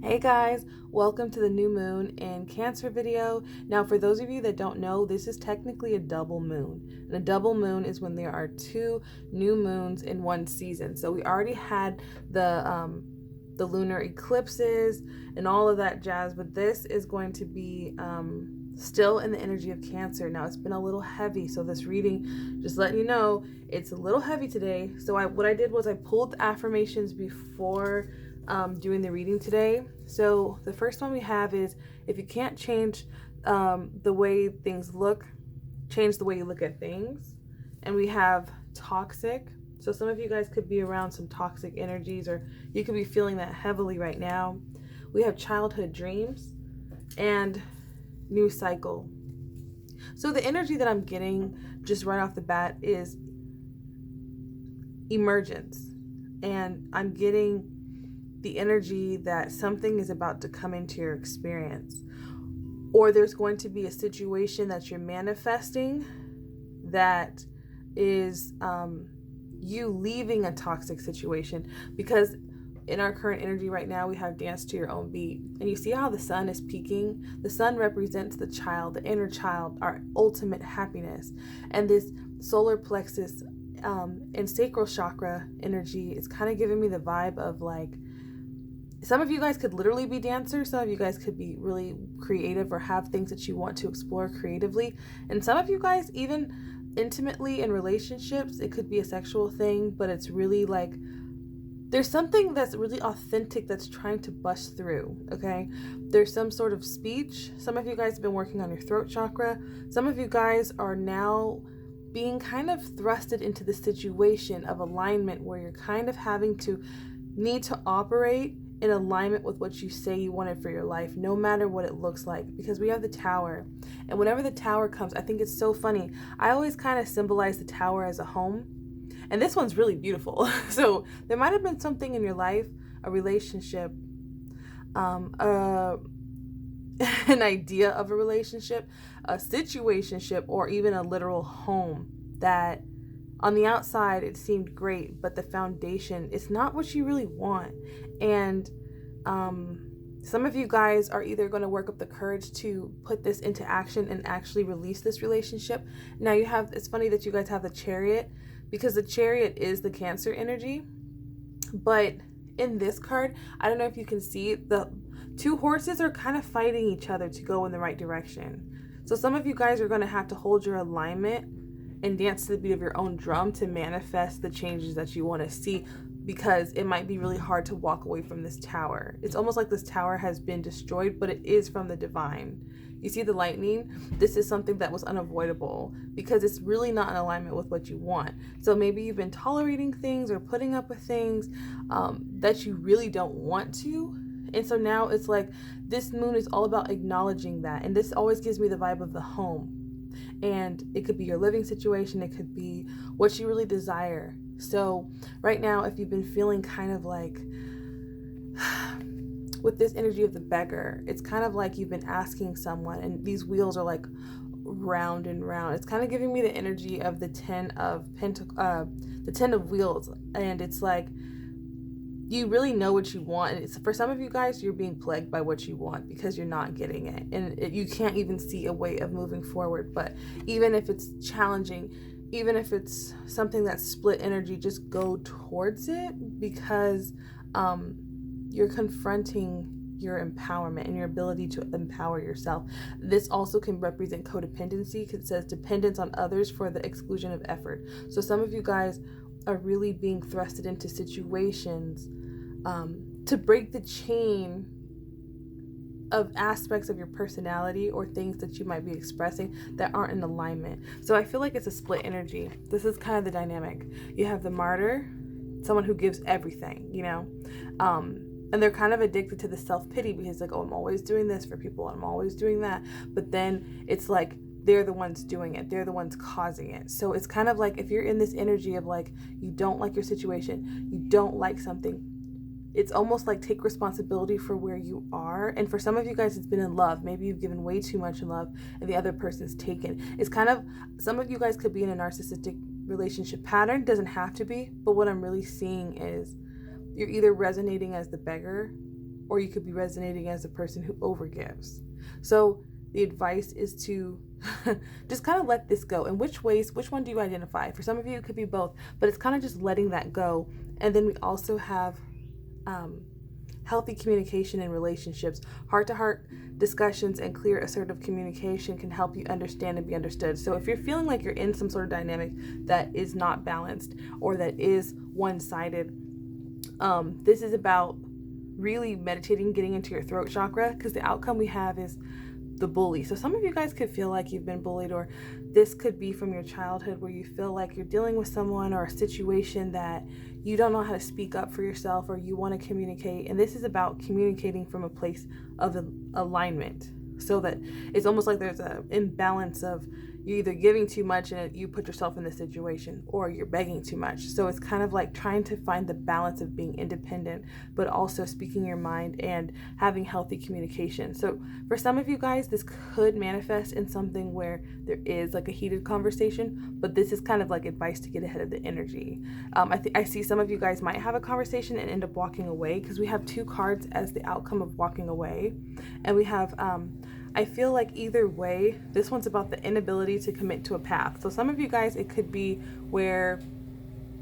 Hey guys, welcome to the new moon in Cancer video. Now for those of you that don't know, this is technically a double moon. And a double moon is when there are two new moons in one season. So we already had the lunar eclipses and all of that jazz, but this is going to be still in the energy of Cancer. Now it's been a little heavy, so this reading, just letting you know, it's a little heavy today. So what I did was I pulled the affirmations before doing the reading today. So the first one we have is, if you can't change the way things look, change the way you look at things. And we have toxic. So some of you guys could be around some toxic energies, or you could be feeling that heavily right now. We have childhood dreams and new cycle. So the energy that I'm getting just right off the bat is emergence. And I'm getting the energy that something is about to come into your experience, or there's going to be a situation that you're manifesting that is you leaving a toxic situation. Because in our current energy right now, we have dance to your own beat, and you see how the sun is peaking. The sun represents the child, the inner child, our ultimate happiness. And this solar plexus and sacral chakra energy is kind of giving me the vibe of like, some of you guys could literally be dancers. Some of you guys could be really creative or have things that you want to explore creatively. And some of you guys, even intimately in relationships, it could be a sexual thing, but it's really like, there's something that's really authentic that's trying to bust through, okay? There's some sort of speech. Some of you guys have been working on your throat chakra. Some of you guys are now being kind of thrusted into the situation of alignment where you're kind of having to need to operate in alignment with what you say you wanted for your life, no matter what it looks like. Because we have the tower, and whenever the tower comes, I think it's so funny. I always kind of symbolize the tower as a home, and this one's really beautiful. So there might have been something in your life, a relationship, an idea of a relationship, a situationship, or even a literal home that on the outside it seemed great, but the foundation is not what you really want. And some of you guys are either going to work up the courage to put this into action and actually release this relationship. Now you have, it's funny that you guys have the Chariot, because the Chariot is the Cancer energy. But in this card, I don't know if you can see, the two horses are kind of fighting each other to go in the right direction. So some of you guys are going to have to hold your alignment and dance to the beat of your own drum to manifest the changes that you want to see, because it might be really hard to walk away from this tower. It's almost like this tower has been destroyed, but it is from the divine. You see the lightning? This is something that was unavoidable because it's really not in alignment with what you want. So maybe you've been tolerating things or putting up with things that you really don't want to. And so now it's like this moon is all about acknowledging that. And this always gives me the vibe of the home. And it could be your living situation. It could be what you really desire. So right now, if you've been feeling kind of like, with this energy of the beggar, it's kind of like you've been asking someone, and these wheels are like round and round. It's kind of giving me the energy of the Ten of Wheels. And it's like, you really know what you want, and it's, for some of you guys, you're being plagued by what you want because you're not getting it, and you can't even see a way of moving forward. But even if it's challenging, even if it's something that's split energy, just go towards it, because you're confronting your empowerment and your ability to empower yourself. This also can represent codependency, because it says dependence on others for the exclusion of effort. So some of you guys are really being thrusted into situations to break the chain of aspects of your personality or things that you might be expressing that aren't in alignment. So I feel like it's a split energy. This is kind of the dynamic. You have the martyr, someone who gives everything, you know, and they're kind of addicted to the self-pity, because like, oh, I'm always doing this for people, I'm always doing that. But then it's like, they're the ones doing it. They're the ones causing it. So it's kind of like, if you're in this energy of like, you don't like your situation, you don't like something, it's almost like take responsibility for where you are. And for some of you guys, it's been in love. Maybe you've given way too much in love and the other person's taken. It's kind of, some of you guys could be in a narcissistic relationship pattern. Doesn't have to be. But what I'm really seeing is you're either resonating as the beggar or you could be resonating as a person who overgives. So the advice is to just kind of let this go. And which one do you identify? For some of you, it could be both, but it's kind of just letting that go. And then we also have healthy communication in relationships. Heart-to-heart discussions and clear, assertive communication can help you understand and be understood. So if you're feeling like you're in some sort of dynamic that is not balanced or that is one-sided, this is about really meditating, getting into your throat chakra, because the outcome we have is the bully. So some of you guys could feel like you've been bullied, or this could be from your childhood where you feel like you're dealing with someone or a situation that you don't know how to speak up for yourself, or you want to communicate. And this is about communicating from a place of alignment, so that it's almost like there's an imbalance of you're either giving too much and you put yourself in the situation, or you're begging too much. So it's kind of like trying to find the balance of being independent, but also speaking your mind and having healthy communication. So for some of you guys, this could manifest in something where there is like a heated conversation, but this is kind of like advice to get ahead of the energy. I see some of you guys might have a conversation and end up walking away, because we have 2 cards as the outcome of walking away. And we have, I feel like either way, this one's about the inability to commit to a path. So some of you guys, it could be where,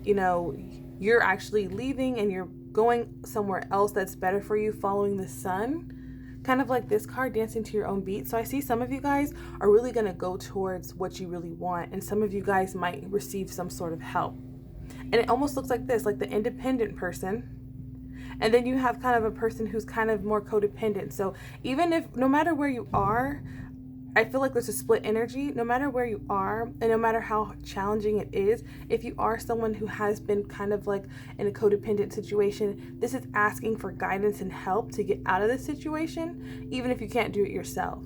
you're actually leaving and you're going somewhere else that's better for you, following the sun. Kind of like this card, dancing to your own beat. So I see some of you guys are really going to go towards what you really want. And some of you guys might receive some sort of help. And it almost looks like this, like the independent person. And then you have kind of a person who's kind of more codependent. So even if, no matter where you are, I feel like there's a split energy. No matter where you are, and no matter how challenging it is, if you are someone who has been kind of like in a codependent situation, this is asking for guidance and help to get out of this situation, even if you can't do it yourself.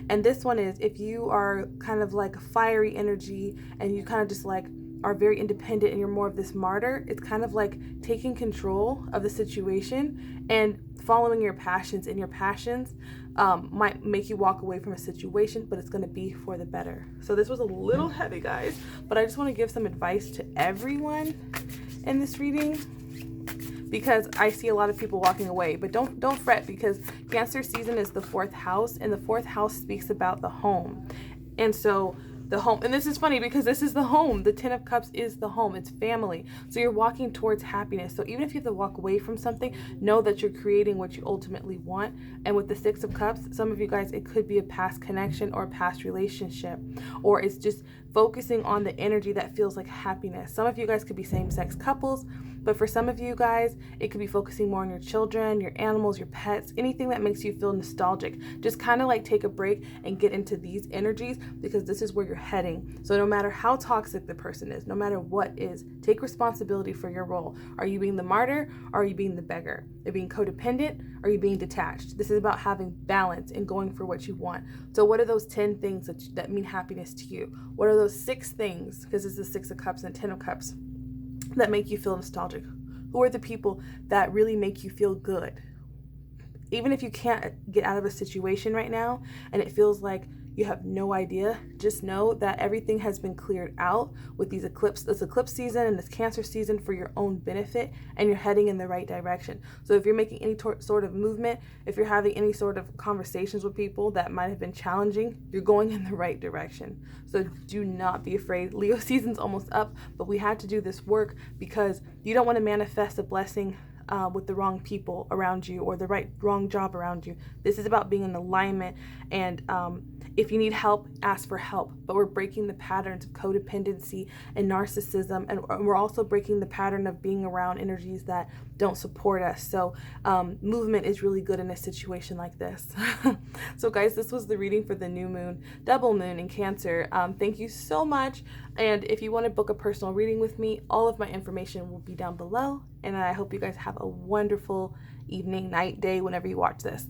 And this one is, if you are kind of like a fiery energy and you kind of just like are very independent and you're more of this martyr, it's kind of like taking control of the situation and following your passions. And your passions might make you walk away from a situation, but it's going to be for the better. So this was a little heavy, guys, but I just want to give some advice to everyone in this reading, because I see a lot of people walking away. But don't fret, because Cancer season is the 4th house, and the 4th house speaks about the home. And so the home, and this is funny because this is the home. The 10 of Cups is the home. It's family. So you're walking towards happiness. So even if you have to walk away from something, know that you're creating what you ultimately want. And with the 6 of Cups, some of you guys, it could be a past connection or a past relationship, or it's just focusing on the energy that feels like happiness. Some of you guys could be same-sex couples, but for some of you guys, it could be focusing more on your children, your animals, your pets, anything that makes you feel nostalgic. Just kind of like take a break and get into these energies, because this is where you're heading. So no matter how toxic the person is, no matter what is, take responsibility for your role. Are you being the martyr, or are you being the beggar? Are you being codependent, or are you being detached? This is about having balance and going for what you want. So what are those 10 things that mean happiness to you? What are those 6 things, because it's the 6 of Cups and 10 of Cups, that make you feel nostalgic? Who are the people that really make you feel good? Even if you can't get out of a situation right now and it feels like you have no idea, just know that everything has been cleared out with this eclipse season and this Cancer season for your own benefit, and you're heading in the right direction. So if you're making any sort of movement, if you're having any sort of conversations with people that might have been challenging, you're going in the right direction. So do not be afraid. Leo season's almost up, but we had to do this work because you don't want to manifest a blessing with the wrong people around you, or the wrong job around you. This is about being in alignment, and if you need help, ask for help. But we're breaking the patterns of codependency and narcissism, and we're also breaking the pattern of being around energies that don't support us. So movement is really good in a situation like this. So guys, this was the reading for the new moon, double moon in Cancer. Thank you so much. And if you want to book a personal reading with me, all of my information will be down below. And I hope you guys have a wonderful evening, night, day, whenever you watch this.